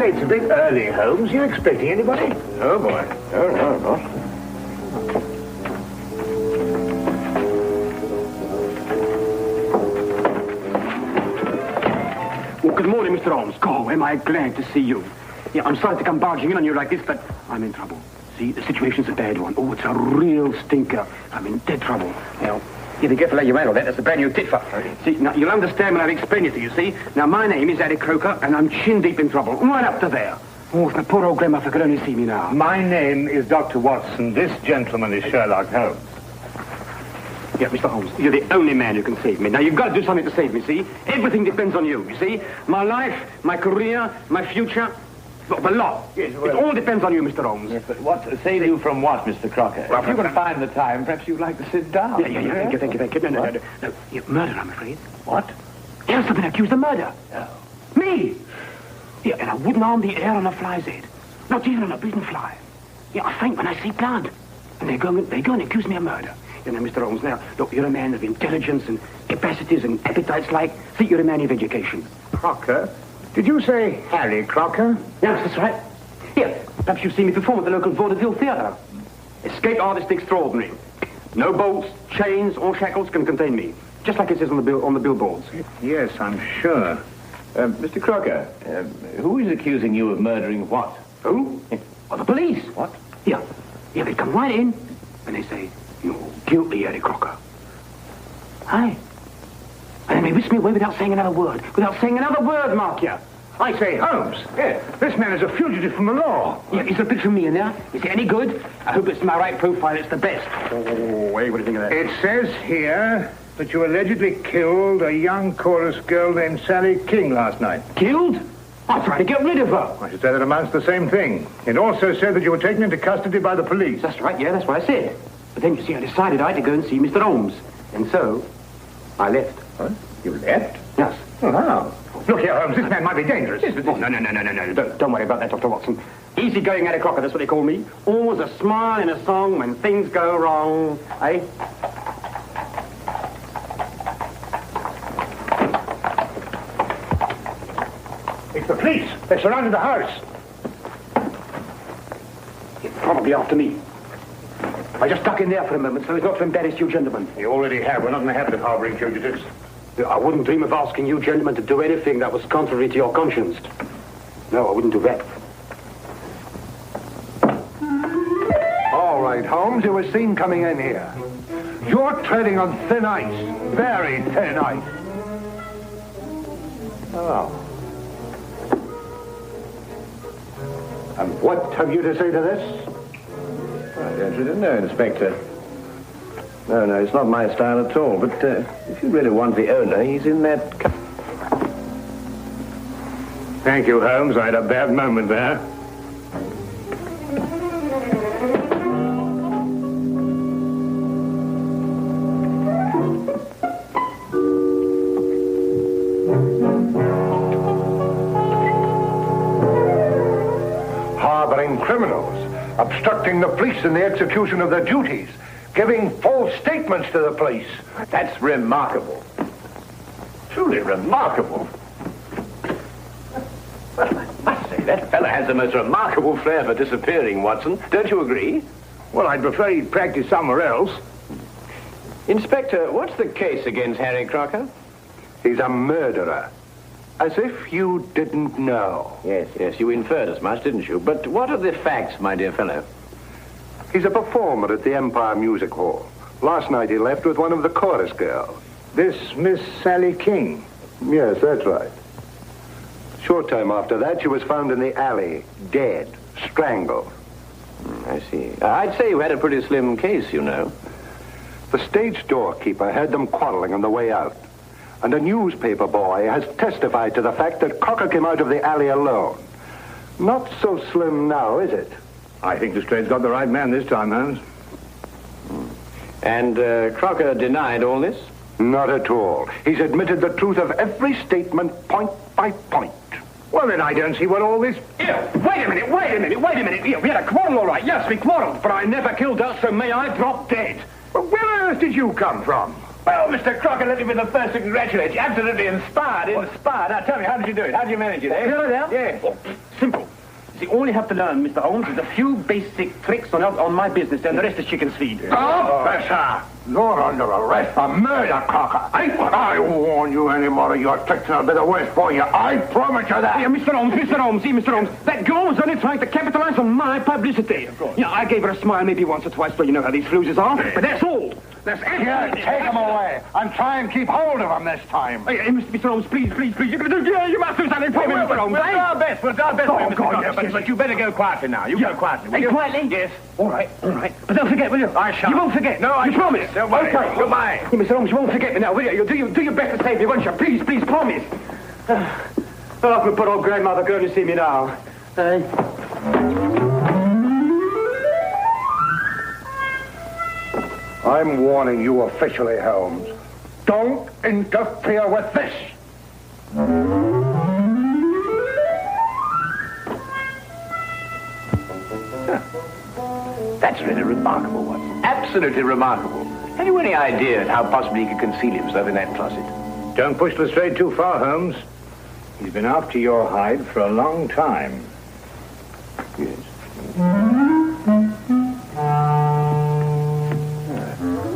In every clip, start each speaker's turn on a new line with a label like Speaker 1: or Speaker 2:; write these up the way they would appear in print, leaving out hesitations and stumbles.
Speaker 1: it's a bit early, Holmes. You expecting anybody?
Speaker 2: Oh, boy. No, not.
Speaker 3: Well, good morning, Mr. Holmes. Oh, am I glad to see you. Yeah, I'm sorry to come barging in on you like this, but I'm in trouble. See, the situation's a bad one. Oh, it's a real stinker. I'm in dead trouble. Now, you be careful how you handle that. That's a brand new tit for. See, now, you'll understand when I've explained it to you, see? Now, my name is Harry Crocker, and I'm chin-deep in trouble. Right up to there. Oh, if my poor old grandmother could only see me now.
Speaker 1: My name is Dr. Watson. This gentleman is Sherlock Holmes.
Speaker 3: Yeah, Mr. Holmes, you're the only man who can save me. Now, you've got to do something to save me, see? Everything depends on you, see? My life, my career, my future... The law. Yes, well, it all depends on you, Mr. Holmes.
Speaker 2: Yes, but what save you from what, Mr. Crocker? Well, if you're going to find the time, perhaps you'd like to sit down.
Speaker 3: Yeah. Thank you. No. Yeah, murder, I'm afraid.
Speaker 2: What?
Speaker 3: Yes, I've been accused of murder.
Speaker 2: Oh.
Speaker 3: Me! Yeah, and I wouldn't harm the air on a fly's head. Not even on a beaten fly. Yeah, I faint when I see blood. And they go and accuse me of murder. You know, Mr. Holmes, now, look, you're a man of intelligence and capacities and appetites like... See, you're a man of education.
Speaker 1: Crocker? Did you say Harry Crocker?
Speaker 3: Yes, that's right. Here, perhaps you've seen me perform at the local vaudeville theatre. Escape artist extraordinary. No bolts, chains, or shackles can contain me. Just like it says on the billboards.
Speaker 1: Yes, I'm sure.
Speaker 2: Mr. Crocker, who is accusing you of murdering what?
Speaker 3: Who? Well, the police.
Speaker 2: What?
Speaker 3: Yeah, they come right in, and they say, you're guilty, Harry Crocker. Aye. And then they whisk me away without saying another word. Mark you.
Speaker 1: I say, Holmes. Yeah, this man is a fugitive from the law.
Speaker 3: Yeah, is there a picture of me in there? Is it any good? I hope it's my right profile. It's the best. Oh, wait, what do you think of that?
Speaker 1: It says here that you allegedly killed a young chorus girl named Sally King last night.
Speaker 3: Killed? I tried to get rid of her.
Speaker 1: I should say that amounts to the same thing. It also said that you were taken into custody by the police.
Speaker 3: That's right, yeah, that's what I said. But then, you see, I decided I had to go and see Mr. Holmes. And so, I left.
Speaker 1: What? You left?
Speaker 3: Yes.
Speaker 1: Oh, how? Look here, Holmes, this man might be dangerous.
Speaker 3: Oh, no. Don't worry about that, Dr. Watson. Easy-going Harry Crocker, that's what they call me. Always a smile and a song when things go wrong. Eh?
Speaker 1: It's the police. They surrounded the house.
Speaker 3: It's probably after me. I just duck in there for a moment so as not to embarrass you gentlemen.
Speaker 1: You already have. We're not in the habit of harboring fugitives.
Speaker 3: I wouldn't dream of asking you gentlemen to do anything that was contrary to your conscience. No, I wouldn't do that.
Speaker 4: All right, Holmes, you were seen coming in here. You're treading on thin ice. Very thin ice. Oh. And what have you to say to this?
Speaker 2: I don't really know, Inspector. No, it's not my style at all. But if you really want the owner, he's in that...
Speaker 1: Thank you, Holmes. I had a bad moment there.
Speaker 4: Harboring criminals, obstructing the police in the execution of their duties, giving false statements to the police.
Speaker 2: That's remarkable. Truly remarkable. Well, I must say, that fella has the most remarkable flair for disappearing, Watson. Don't you agree?
Speaker 1: Well, I'd prefer he'd practice somewhere else.
Speaker 2: Inspector, what's the case against Harry Crocker?
Speaker 4: He's a murderer. As if you didn't know.
Speaker 2: Yes, you inferred as much, didn't you? But what are the facts, my dear fellow?
Speaker 4: He's a performer at the Empire Music Hall. Last night he left with one of the chorus girls.
Speaker 1: This Miss Sally King?
Speaker 4: Yes, that's right. Short time after that, she was found in the alley, dead, strangled.
Speaker 2: I see. I'd say you had a pretty slim case, you know.
Speaker 4: The stage doorkeeper heard them quarreling on the way out. And a newspaper boy has testified to the fact that Crocker came out of the alley alone. Not so slim now, is it?
Speaker 1: I think the straight's got the right man this time, Holmes.
Speaker 2: And Crocker denied all this?
Speaker 4: Not at all. He's admitted the truth of every statement, point by point.
Speaker 1: Well, then I don't see what all this...
Speaker 3: Here, wait a minute. Here, we had a quarrel, all right. Yes, we quarreled. But I never killed her, so may I drop dead.
Speaker 1: Well, where on earth did you come from?
Speaker 2: Well, Mr. Crocker, let me be the first to congratulate you. Absolutely inspired. Now, tell me, how did you do it? How did you manage it, eh?
Speaker 3: Here I am?
Speaker 2: Yeah.
Speaker 3: Simple. See, all you have to learn, Mr. Holmes, is a few basic tricks on my business, and the rest is chicken's feed.
Speaker 1: Professor, you're under arrest for murder, Crocker. I warn you any more of your tricks and I'll be the worse for you. I promise you that.
Speaker 3: Yeah, Mr. Holmes, see, Mr. Holmes, that girl was only trying to capitalize on my publicity. Of course. Yeah, I gave her a smile maybe once or twice, but you know how these floozes are. But that's all. That's it.
Speaker 1: Here, take him away and try and keep hold of him this time.
Speaker 3: Hey, Mr. Holmes, please. You must do something for me, Mr. Holmes.
Speaker 5: We'll do our best. We'll do our best for you, Mr.
Speaker 3: God,
Speaker 5: Crocker.
Speaker 3: yes.
Speaker 5: But you better go quietly now. You go quietly.
Speaker 3: Hey, quietly?
Speaker 5: Yes.
Speaker 3: All right. But don't forget, will you?
Speaker 5: I shall.
Speaker 3: You won't forget.
Speaker 5: No, I
Speaker 3: You
Speaker 5: shall.
Speaker 3: promise.
Speaker 5: Don't worry.
Speaker 3: Okay.
Speaker 5: Goodbye.
Speaker 3: Hey, Mr. Holmes, you won't forget me now, will you? You'll do your best to save me, won't you? Please, promise. Well, I can put old grandmother going to see me now.
Speaker 1: I'm warning you officially, Holmes. Don't interfere with this.
Speaker 2: That's really remarkable, Watson. Absolutely remarkable. Have you any idea how possibly he could conceal himself in that closet?
Speaker 1: Don't push Lestrade too far, Holmes. He's been after your hide for a long time.
Speaker 2: Yes.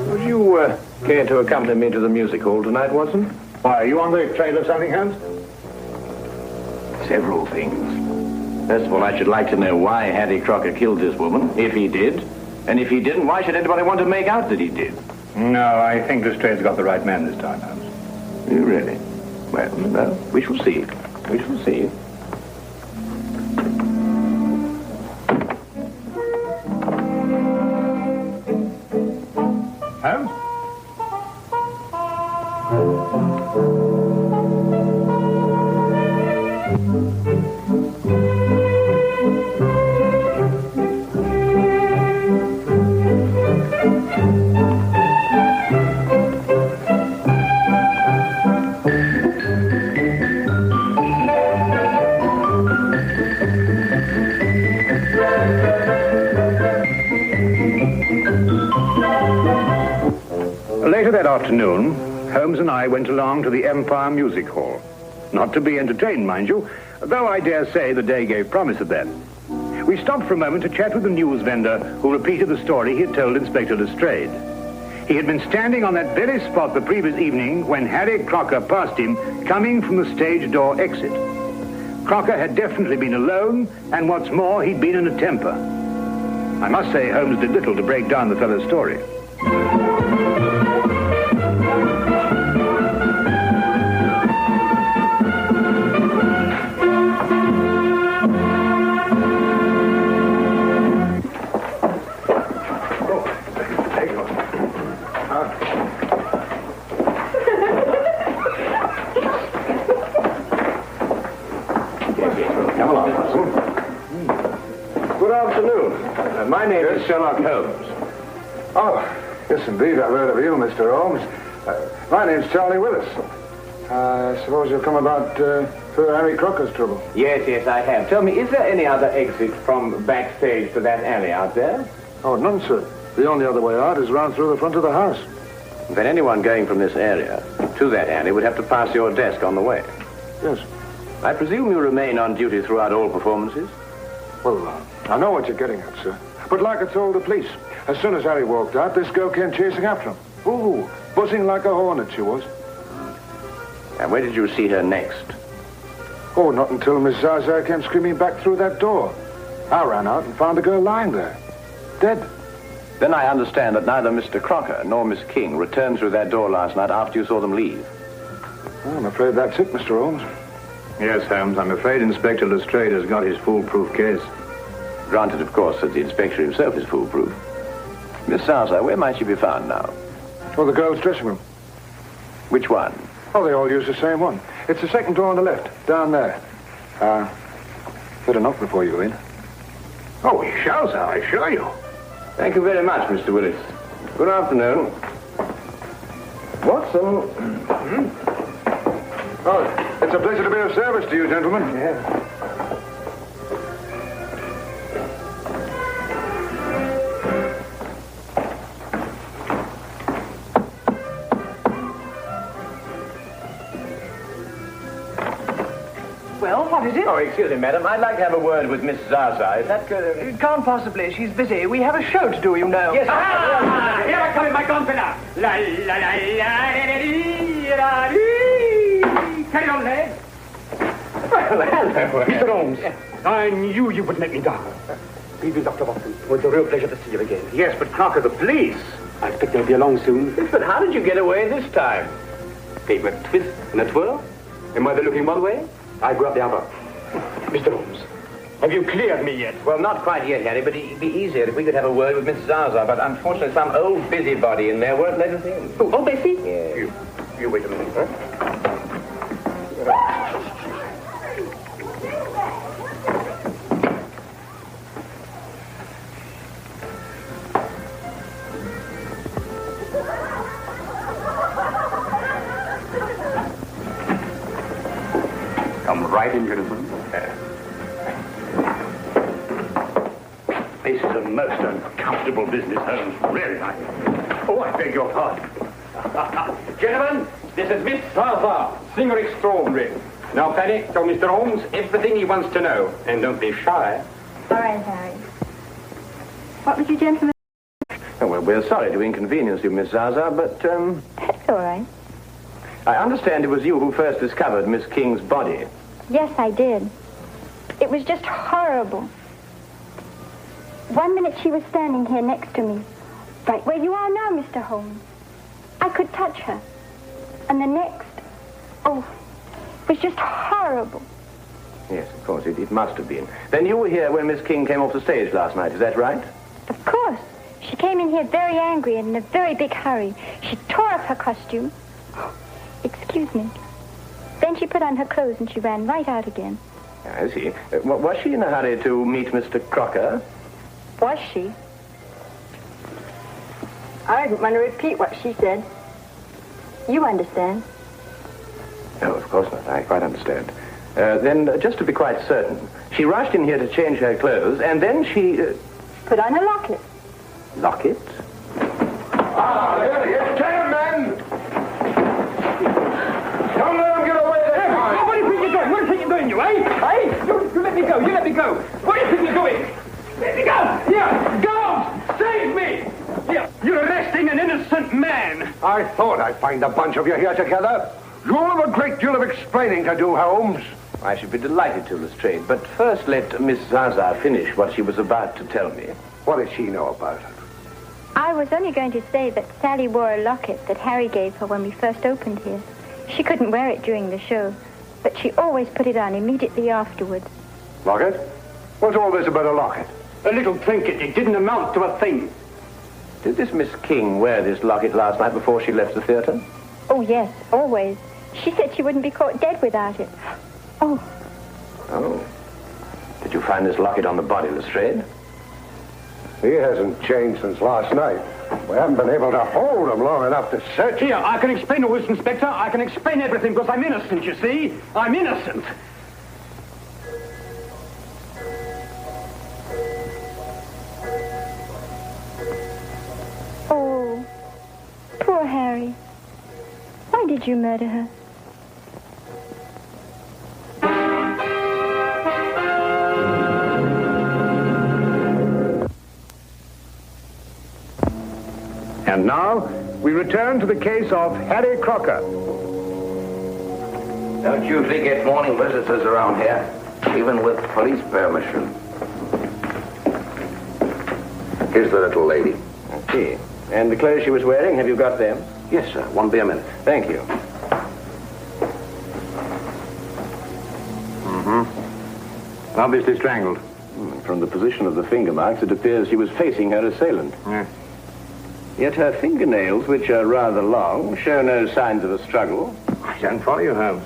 Speaker 2: Would you care to accompany me to the music hall tonight, Watson?
Speaker 1: Why, are you on the trail of something, Holmes?
Speaker 2: Several things. First of all, I should like to know why Harry Crocker killed this woman, if he did. And if he didn't, why should anybody want to make out that he did?
Speaker 1: No, I think Lestrade's got the right man this time, Holmes.
Speaker 2: You really? Well, we shall see. We shall see.
Speaker 1: Holmes? Later that afternoon, Holmes and I went along to the Empire Music Hall. Not to be entertained, mind you, though I dare say the day gave promise of that. We stopped for a moment to chat with the news vendor who repeated the story he had told Inspector Lestrade. He had been standing on that very spot the previous evening when Harry Crocker passed him coming from the stage door exit. Crocker had definitely been alone, and what's more, he'd been in a temper. I must say Holmes did little to break down the fellow's story.
Speaker 2: My name is Sherlock Holmes.
Speaker 1: Oh, yes, indeed. I've heard of you, Mr. Holmes. My name's Charlie Willis. I suppose you've come about Sir Harry Crocker's trouble.
Speaker 2: Yes, I have. Tell me, is there any other exit from backstage to that alley out there?
Speaker 1: Oh, none, sir. The only other way out is round through the front of the house.
Speaker 2: Then anyone going from this area to that alley would have to pass your desk on the way.
Speaker 1: Yes.
Speaker 2: I presume you remain on duty throughout all performances?
Speaker 1: Well, I know what you're getting at, sir. But like I told the police, as soon as Harry walked out, this girl came chasing after him. Ooh, buzzing like a hornet she was.
Speaker 2: And where did you see her next?
Speaker 1: Oh, not until Miss Zaza came screaming back through that door. I ran out and found the girl lying there, dead.
Speaker 2: Then I understand that neither Mr. Crocker nor Miss King returned through that door last night after you saw them leave.
Speaker 1: Well, I'm afraid that's it, Mr. Holmes.
Speaker 6: Yes, Holmes, I'm afraid Inspector Lestrade has got his foolproof case.
Speaker 2: Granted, of course, that the inspector himself is foolproof. Miss Zaza, where might she be found now?
Speaker 1: Oh, the girl's dressing room.
Speaker 2: Which one?
Speaker 1: Oh, they all use the same one. It's the second door on the left, down there. Better knock before you go in.
Speaker 6: Oh, we shall, sir, I assure you.
Speaker 2: Thank you very much, Mr. Willis. Good afternoon. Watson.
Speaker 1: Oh, it's a pleasure to be of service to you, gentlemen.
Speaker 2: Yeah.
Speaker 7: Well, what is it?
Speaker 2: Oh, excuse me, madam. I'd like to have a word with Miss Zaza. Is that good?
Speaker 7: It can't possibly. She's busy. We have a show to do, you know.
Speaker 2: Yes,
Speaker 3: Here I come in my gonfalon. La la la la la. Carry on, lad.
Speaker 2: Well, hello.
Speaker 3: Mr. Holmes, I knew you would let me down. Even Dr. Watson, it was a real pleasure to see you again.
Speaker 1: Yes, but Crocker, the police.
Speaker 3: I expect they'll be along soon.
Speaker 2: But how did you get away this time?
Speaker 3: Gave me a twist and a twirl. And while they're looking one way, I grab the other. Mr. Holmes, have you cleared me yet?
Speaker 2: Well, not quite yet, Harry, but it'd be easier if we could have a word with Miss Zaza. But unfortunately, some old busybody in there won't let us in.
Speaker 3: Oh, Bessie?
Speaker 2: Yes.
Speaker 3: You wait a minute, huh?
Speaker 1: Come right in, gentlemen. This is a most uncomfortable business, Holmes. Really, I beg your pardon.
Speaker 3: Gentlemen, this is Miss Zaza, singer extraordinary. Now, Fanny, tell Mr. Holmes everything he wants to know. And don't be shy.
Speaker 8: All right, Harry. What would you gentlemen...
Speaker 2: Oh, well, we're sorry to inconvenience you, Miss Zaza, but,
Speaker 8: That's all right.
Speaker 2: I understand it was you who first discovered Miss King's body.
Speaker 8: Yes, I did. It was just horrible. One minute she was standing here next to me, right where you are now, Mr. Holmes. I could touch her. And the next, it was just horrible.
Speaker 2: Yes, of course, it must have been. Then you were here when Miss King came off the stage last night, is that right?
Speaker 8: Of course. She came in here very angry and in a very big hurry. She tore up her costume. Excuse me. Then she put on her clothes and she ran right out again.
Speaker 2: I see. Was she in a hurry to meet Mr. Crocker?
Speaker 8: Was she? I don't want to repeat what she said. You understand?
Speaker 2: No, of course not. I quite understand. Then, just to be quite certain, she rushed in here to change her clothes, and then she...
Speaker 8: Put on a locket.
Speaker 2: Locket?
Speaker 4: Ah, there he is. Gentlemen! Don't let him get away this time.
Speaker 3: What do you think you're doing? What do you think you're doing, you, eh? You let me go. You let me go. What do you think you're doing? Let me go. Here, go. Save me. Here, you're arresting an innocent man.
Speaker 4: I thought I'd find a bunch of you here together. You'll have a great deal of explaining to do, Holmes.
Speaker 2: I should be delighted to, Lestrade, but first let Miss Zaza finish what she was about to tell me.
Speaker 4: What does she know about it?
Speaker 8: I was only going to say that Sally wore a locket that Harry gave her when we first opened here. She couldn't wear it during the show, but she always put it on immediately afterwards.
Speaker 4: Locket? What's all this about a locket?
Speaker 3: A little trinket. It didn't amount to a thing.
Speaker 2: Did this Miss King wear this locket last night before she left the theater?
Speaker 8: Oh, yes, always. She said she wouldn't be caught dead without it. Oh.
Speaker 2: Oh. Did you find this locket on the body, Lestrade?
Speaker 4: He hasn't changed since last night. We haven't been able to hold him long enough to search him.
Speaker 3: Here, I can explain all this, Inspector. I can explain everything because I'm innocent, you see. I'm innocent.
Speaker 8: Oh, poor Harry. Why did you murder her?
Speaker 1: And now, we return to the case of Harry Crocker.
Speaker 9: Don't usually get morning visitors around here, even with police permission. Here's the little lady.
Speaker 2: Okay. And the clothes she was wearing, have you got them?
Speaker 9: Yes, sir. Won't be a minute.
Speaker 2: Thank you.
Speaker 1: Mm-hmm. Obviously strangled.
Speaker 2: From the position of the finger marks, it appears she was facing her assailant.
Speaker 1: Yeah.
Speaker 2: Yet her fingernails, which are rather long, show no signs of a struggle.
Speaker 1: I don't follow you, Holmes.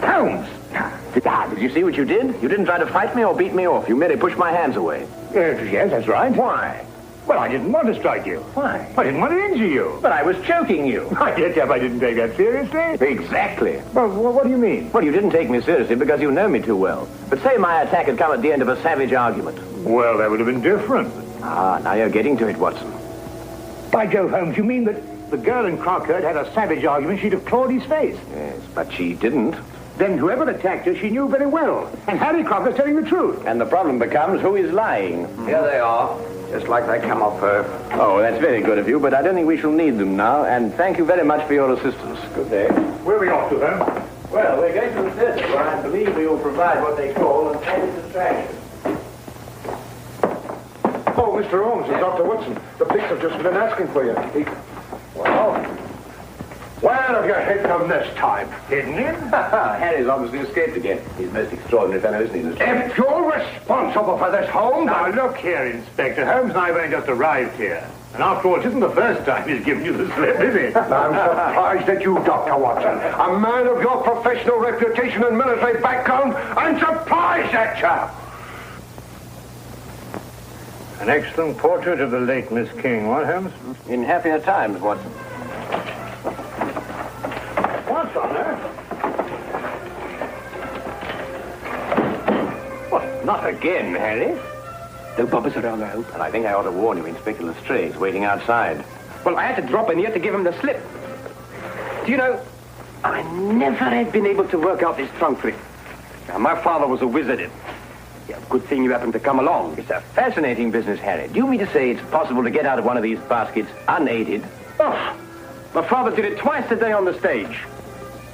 Speaker 2: Holmes! Did you see what you did? You didn't try to fight me or beat me off. You merely pushed my hands away.
Speaker 1: Yes, that's right.
Speaker 2: Why?
Speaker 1: Well, I didn't want to strike you.
Speaker 2: Why?
Speaker 1: I didn't want to injure you.
Speaker 2: But I was choking you.
Speaker 1: I didn't take that seriously.
Speaker 2: Exactly.
Speaker 1: Well, what do you mean?
Speaker 2: Well, you didn't take me seriously because you know me too well. But say my attack had come at the end of a savage argument.
Speaker 1: Well, that would have been different.
Speaker 2: Ah, now you're getting to it, Watson.
Speaker 1: By Jove, Holmes, you mean that the girl in Crocker had a savage argument, she'd have clawed his face?
Speaker 2: Yes, but she didn't.
Speaker 1: Then whoever attacked her, she knew very well. And Harry Crocker's telling the truth.
Speaker 2: And the problem becomes who is lying.
Speaker 9: Here they are, just like they come off her.
Speaker 2: Oh, that's very good of you, but I don't think we shall need them now. And thank you very much for your assistance. Good day.
Speaker 1: Where are we off to, Holmes?
Speaker 2: Well, we're going to the desert, where I believe we will provide what they call an added distraction.
Speaker 4: Oh, Mr. Holmes, it's Dr. Watson. The police have just been asking for you.
Speaker 1: Well, where have you hid them this time? Hidden him?
Speaker 2: Harry's obviously escaped again. He's a most extraordinary fellow, isn't he, Mr.
Speaker 1: If you're responsible for this, Holmes... Now, look here, Inspector. Holmes and I have only just arrived here. And after all, it isn't the first time he's given you the slip, is it?
Speaker 4: I'm surprised at you, Dr. Watson. A man of your professional reputation and military background. I'm surprised at you.
Speaker 1: An excellent portrait of the late Miss King, what, Holmes?
Speaker 2: In happier times, Watson.
Speaker 1: What's on her?
Speaker 2: What, not again, Harry?
Speaker 3: No bumpers around the house.
Speaker 2: And I think I ought to warn you, Inspector Lestrade is waiting outside.
Speaker 3: Well, I had to drop in here to give him the slip. Do you know, I never had been able to work out this trunk trick. Now, my father was a wizard. Yeah, good thing you happened to come along.
Speaker 2: It's a fascinating business, Harry. Do you mean to say it's possible to get out of one of these baskets unaided?
Speaker 3: Oh, my father did it twice a day on the stage.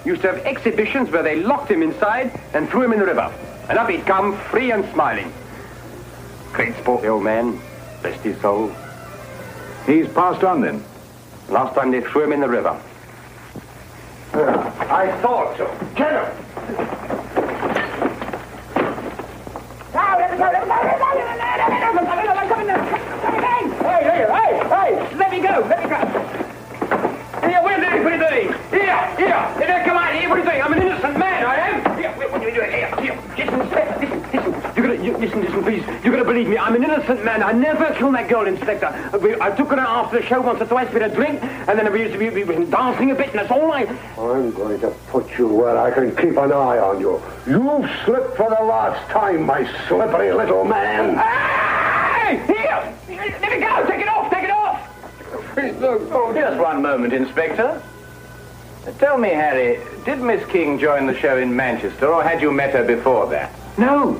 Speaker 3: Used to have exhibitions where they locked him inside and threw him in the river. And up he'd come, free and smiling. Great sport, the old man. Rest his soul.
Speaker 1: He's passed on, then?
Speaker 3: Last time they threw him in the river.
Speaker 4: I thought so. Get him!
Speaker 3: Hey, let me go. Here, what are you doing? Here, come on, here, what are you doing? I'm an innocent man, I am. Here, what are you doing? Here, listen, please. You're going to believe me. I'm an innocent man. I never killed that girl, Inspector. I took her out after the show once or twice with a drink, and then we were dancing a bit, and that's all I...
Speaker 4: I'm going to put you where I can keep an eye on you. You've slipped for the last time, my slippery little man.
Speaker 3: Hey! Here! Let me go! Take it off!
Speaker 2: Just one moment, Inspector. Tell me, Harry, did Miss King join the show in Manchester, or had you met her before that?
Speaker 3: No,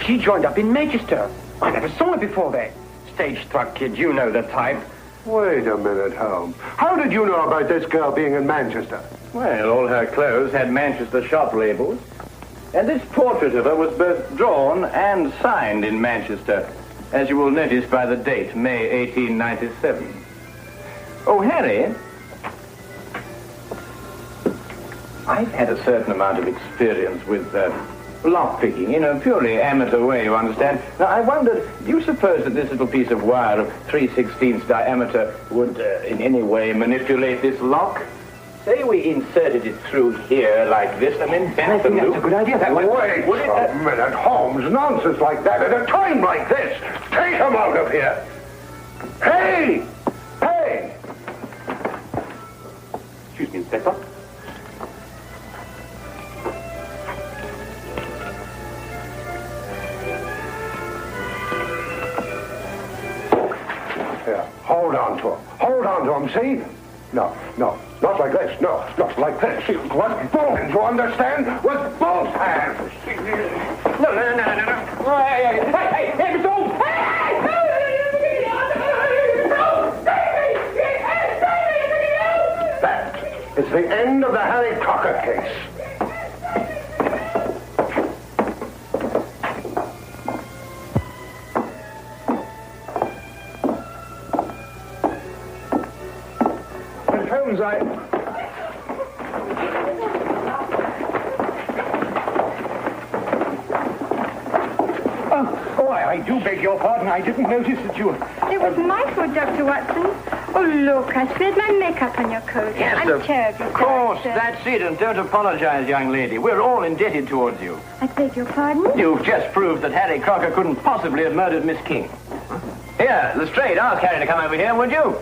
Speaker 3: she joined up in Manchester. I never saw her before that. Stage-struck kid, you know the type.
Speaker 4: Wait a minute, Holmes. How did you know about this girl being in Manchester?
Speaker 2: Well, all her clothes had Manchester shop labels. And this portrait of her was both drawn and signed in Manchester, as you will notice by the date, May 1897. Oh, Harry, I've had a certain amount of experience with lockpicking, in a purely amateur way, you understand. Now, I wondered, do you suppose that this little piece of wire of 3/16 diameter would in any way manipulate this lock? Say we inserted it through here like this and then bent the loop.
Speaker 3: That's a good idea. That
Speaker 4: Wait a minute, Holmes. Nonsense like that at a time like this. Take him out of here. Hey!
Speaker 3: Excuse me, Inspector.
Speaker 4: Here, hold on to him, see? No, not like this, no, not like this. With both, you understand? With both hands.
Speaker 3: No. Hey, Mr. Holmes!
Speaker 4: That is the end of the Harry Crocker case.
Speaker 1: Holmes, I do beg your pardon. I didn't notice that you...
Speaker 8: It was my fault, Dr. Watson. Oh, look, I spilled my makeup on your coat.
Speaker 2: Yes,
Speaker 8: I'm terribly
Speaker 2: of course,
Speaker 8: sorry, sir.
Speaker 2: that's it, and don't apologize, young lady. We're all indebted towards you.
Speaker 8: I beg your pardon?
Speaker 2: You've just proved that Harry Crocker couldn't possibly have murdered Miss King. Here, Lestrade, ask Harry to come over here, would you?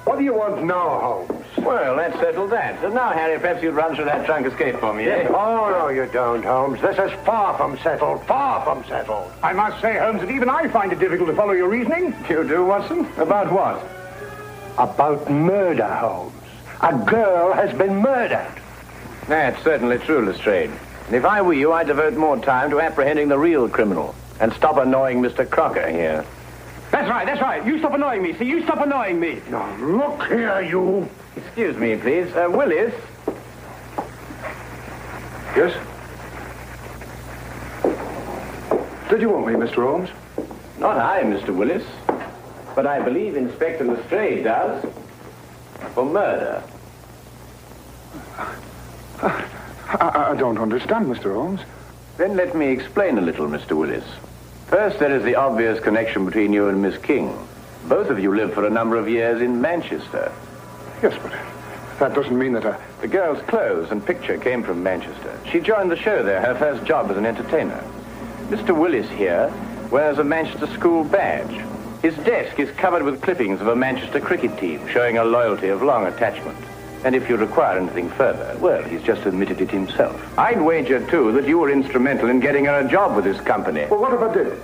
Speaker 4: What do you want now, Holmes?
Speaker 2: Well, let's settle that. So now, Harry, perhaps you'd run through that trunk escape for me, eh?
Speaker 4: Oh, no, you don't, Holmes. This is far from settled.
Speaker 1: I must say, Holmes, that even I find it difficult to follow your reasoning.
Speaker 2: You do, Watson? About what?
Speaker 4: About murder, Holmes. A girl has been murdered.
Speaker 2: That's certainly true, Lestrade. And if I were you, I'd devote more time to apprehending the real criminal and stop annoying Mr. Crocker here.
Speaker 3: That's right. You stop annoying me. See, you stop annoying me.
Speaker 4: Now, look here, you.
Speaker 2: Excuse me, please. Willis?
Speaker 4: Yes? Did you want me, Mr. Holmes?
Speaker 2: Not I, Mr. Willis. But I believe Inspector Lestrade does. For murder.
Speaker 4: I don't understand, Mr. Holmes.
Speaker 2: Then let me explain a little, Mr. Willis. First, there is the obvious connection between you and Miss King. Both of you lived for a number of years in Manchester.
Speaker 4: Yes, but that doesn't mean that
Speaker 2: The girl's clothes and picture came from Manchester. She joined the show there, her first job as an entertainer. Mr. Willis here wears a Manchester school badge. His desk is covered with clippings of a Manchester cricket team, showing a loyalty of long attachment. And if you require anything further, well, he's just admitted it himself. I'd wager, too, that you were instrumental in getting her a job with this company.
Speaker 4: Well, what if I did?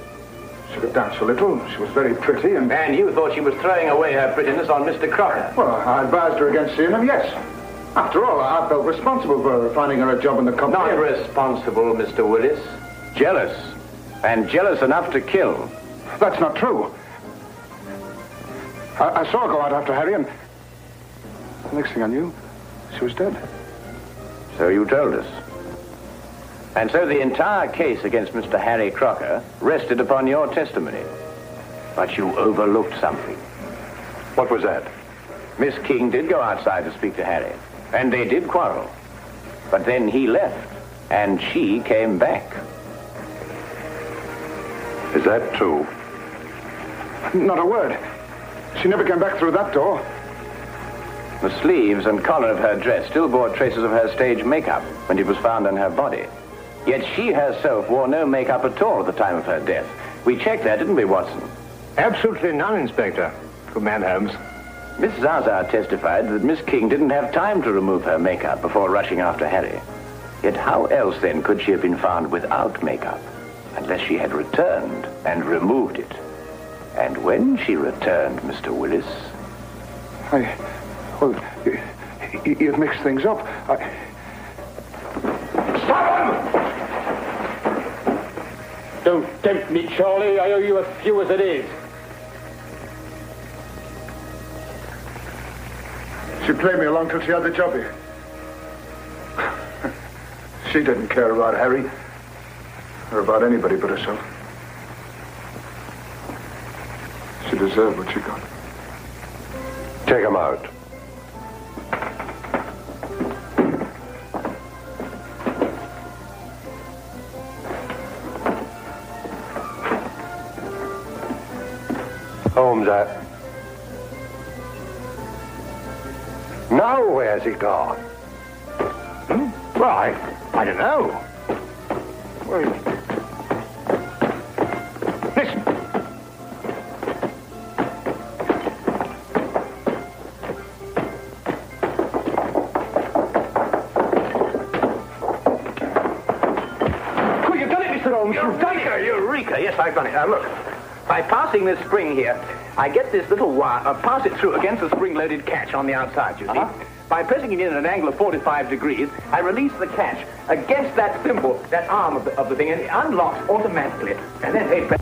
Speaker 4: She could dance a little. She was very pretty, and
Speaker 2: you thought she was throwing away her prettiness on Mr. Crocker.
Speaker 4: well, I advised her against seeing him, yes. After all, I felt responsible for finding her a job in the company.
Speaker 2: Not responsible, Mr. Willis. Jealous. And jealous enough to kill.
Speaker 4: That's not true. I saw her go out after Harry, and the next thing I knew, she was dead.
Speaker 2: So you told us. And so the entire case against Mr. Harry Crocker rested upon your testimony. But you overlooked something.
Speaker 4: What was that?
Speaker 2: Miss King did go outside to speak to Harry, and they did quarrel. But then he left, and she came back.
Speaker 4: Is that true? Not a word. She never came back through that door.
Speaker 2: The sleeves and collar of her dress still bore traces of her stage makeup when it was found on her body. Yet she herself wore no makeup at all at the time of her death. We checked that, didn't we, Watson?
Speaker 1: Absolutely none, Inspector. Good man, Holmes.
Speaker 2: Miss Zaza testified that Miss King didn't have time to remove her makeup before rushing after Harry. Yet how else, then, could she have been found without makeup? Unless she had returned and removed it. And when she returned, Mr. Willis...
Speaker 4: Well, you've mixed things up. Stop him!
Speaker 3: Don't tempt me, Charlie. I owe you a few as it is.
Speaker 4: She played me along till she had the job here. She didn't care about Harry, or about anybody but herself. She deserved what she got. Take him out. Holmes, now where's he gone?
Speaker 1: Well, I don't know.
Speaker 4: Well,
Speaker 1: Listen.
Speaker 3: Quick, you've done it, Mr. Holmes. You've done it.
Speaker 2: Eureka! Yes, I've done it. Look, by passing this spring here, I get this little wire, pass it through against the spring-loaded catch on the outside, you see. By pressing it in at an angle of 45 degrees, I release the catch against that thimble, that arm of the thing, and it unlocks automatically. And then, hey,